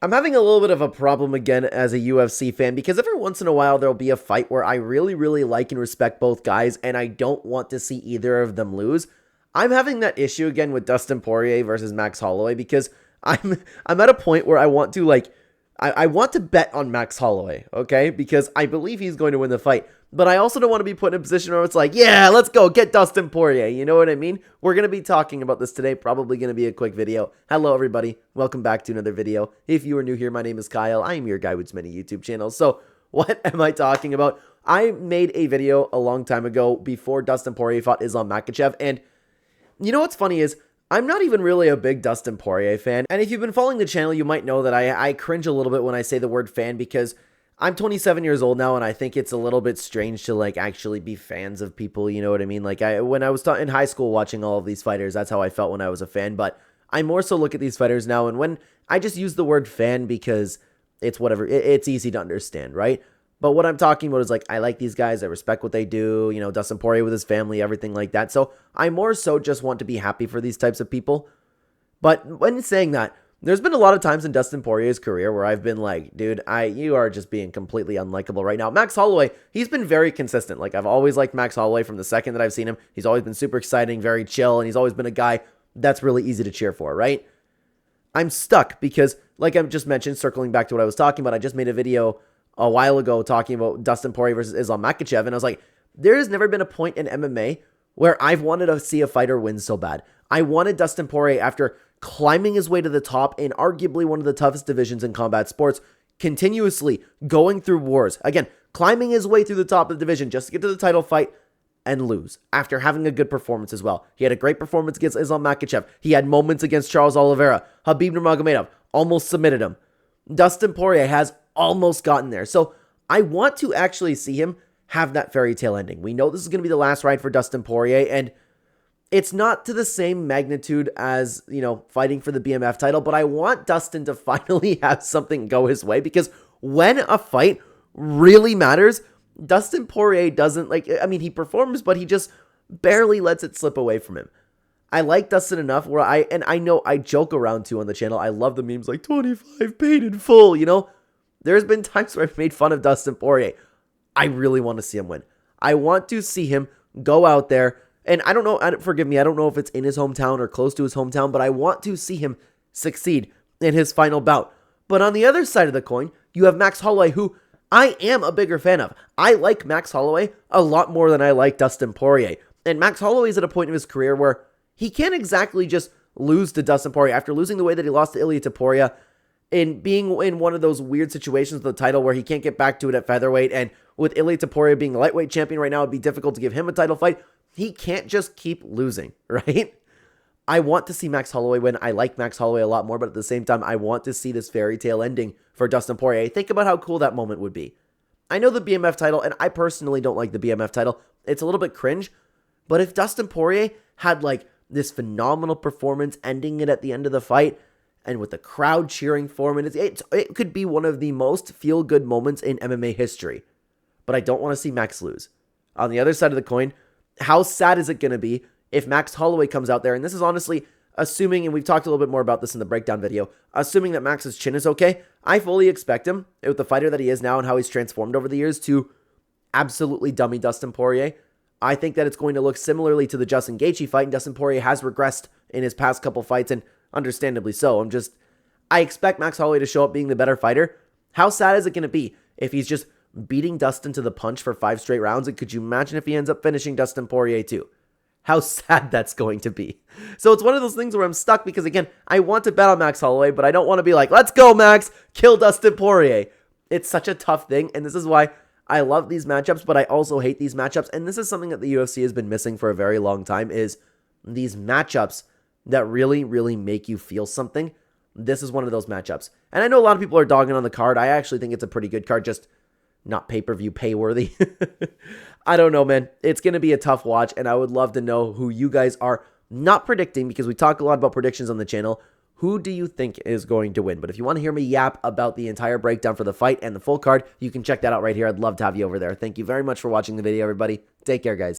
I'm having a little bit of a problem again as a UFC fan because every once in a while there'll be a fight where I really like and respect both guys and I don't want to see either of them lose. I'm having that issue again with Dustin Poirier versus Max Holloway because I'm at a point where I want to I want to bet on Max Holloway, okay? Because I believe he's going to win the fight. But I also don't want to be put in a position where it's like, yeah, let's go get Dustin Poirier. You know what I mean? We're going to be talking about this today. Probably going to be a quick video. Hello, everybody. Welcome back to another video. If you are new here, my name is Kyle. I am your guy with many YouTube channels. So what am I talking about? I made a video a long time ago before Dustin Poirier fought Islam Makhachev. And you know what's funny is I'm not even really a big Dustin Poirier fan. And if you've been following the channel, you might know that I cringe a little bit when I say the word fan because I'm 27 years old now, and I think it's a little bit strange to actually be fans of people, you know what I mean? When I was in high school watching all of these fighters, that's how I felt when I was a fan, but I more so look at these fighters now, and when I just use the word fan because it's whatever, it's easy to understand, right? But what I'm talking about is I like these guys, I respect what they do, you know, Dustin Poirier with his family, everything like that, so I more so just want to be happy for these types of people. But when saying that, there's been a lot of times in Dustin Poirier's career where I've been like, dude, you are just being completely unlikable right now. Max Holloway, he's been very consistent. I've always liked Max Holloway from the second that I've seen him. He's always been super exciting, very chill, and he's always been a guy that's really easy to cheer for, right? I'm stuck because, like I just mentioned, circling back to what I was talking about, I just made a video a while ago talking about Dustin Poirier versus Islam Makhachev, and I was like, there has never been a point in MMA where I've wanted to see a fighter win so bad. I wanted Dustin Poirier, after climbing his way to the top in arguably one of the toughest divisions in combat sports, continuously going through wars. Again, climbing his way through the top of the division just to get to the title fight and lose after having a good performance as well. He had a great performance against Islam Makhachev. He had moments against Charles Oliveira. Khabib Nurmagomedov almost submitted him. Dustin Poirier has almost gotten there. So I want to actually see him have that fairy tale ending. We know this is going to be the last ride for Dustin Poirier, and it's not to the same magnitude as, you know, fighting for the BMF title, but I want Dustin to finally have something go his way because when a fight really matters, Dustin Poirier doesn't, he performs, but he just barely lets it slip away from him. I like Dustin enough where I know I joke around too on the channel. I love the memes like 25 paid in full, you know? There's been times where I've made fun of Dustin Poirier. I really want to see him win. I want to see him go out there. And I don't know, forgive me, I don't know if it's in his hometown or close to his hometown, but I want to see him succeed in his final bout. But on the other side of the coin, you have Max Holloway, who I am a bigger fan of. I like Max Holloway a lot more than I like Dustin Poirier. And Max Holloway is at a point in his career where he can't exactly just lose to Dustin Poirier after losing the way that he lost to Ilia Topuria, in being in one of those weird situations with the title where he can't get back to it at featherweight, and with Ilia Topuria being the lightweight champion right now, it'd be difficult to give him a title fight. He can't just keep losing, right? I want to see Max Holloway win. I like Max Holloway a lot more, but at the same time, I want to see this fairy tale ending for Dustin Poirier. Think about how cool that moment would be. I know the BMF title, and I personally don't like the BMF title. It's a little bit cringe, but if Dustin Poirier had this phenomenal performance, ending it at the end of the fight, and with the crowd cheering for him, it could be one of the most feel-good moments in MMA history. But I don't want to see Max lose. On the other side of the coin, how sad is it going to be if Max Holloway comes out there, and this is honestly assuming, and we've talked a little bit more about this in the breakdown video, assuming that Max's chin is okay, I fully expect him, with the fighter that he is now and how he's transformed over the years, to absolutely dummy Dustin Poirier. I think that it's going to look similarly to the Justin Gaethje fight, and Dustin Poirier has regressed in his past couple fights, and understandably so. I expect Max Holloway to show up being the better fighter. How sad is it going to be if he's just beating Dustin to the punch for 5 straight rounds? And could you imagine if he ends up finishing Dustin Poirier too? How sad that's going to be. So it's one of those things where I'm stuck because, again, I want to bet on Max Holloway, but I don't want to be like, let's go, Max, kill Dustin Poirier. It's such a tough thing, and this is why I love these matchups, but I also hate these matchups. And this is something that the UFC has been missing for a very long time, is these matchups that really make you feel something. This is one of those matchups. And I know a lot of people are dogging on the card. I actually think it's a pretty good card, just not pay-per-view pay-worthy. I don't know, man. It's going to be a tough watch, and I would love to know who you guys are not predicting, because we talk a lot about predictions on the channel. Who do you think is going to win? But if you want to hear me yap about the entire breakdown for the fight and the full card, you can check that out right here. I'd love to have you over there. Thank you very much for watching the video, everybody. Take care, guys.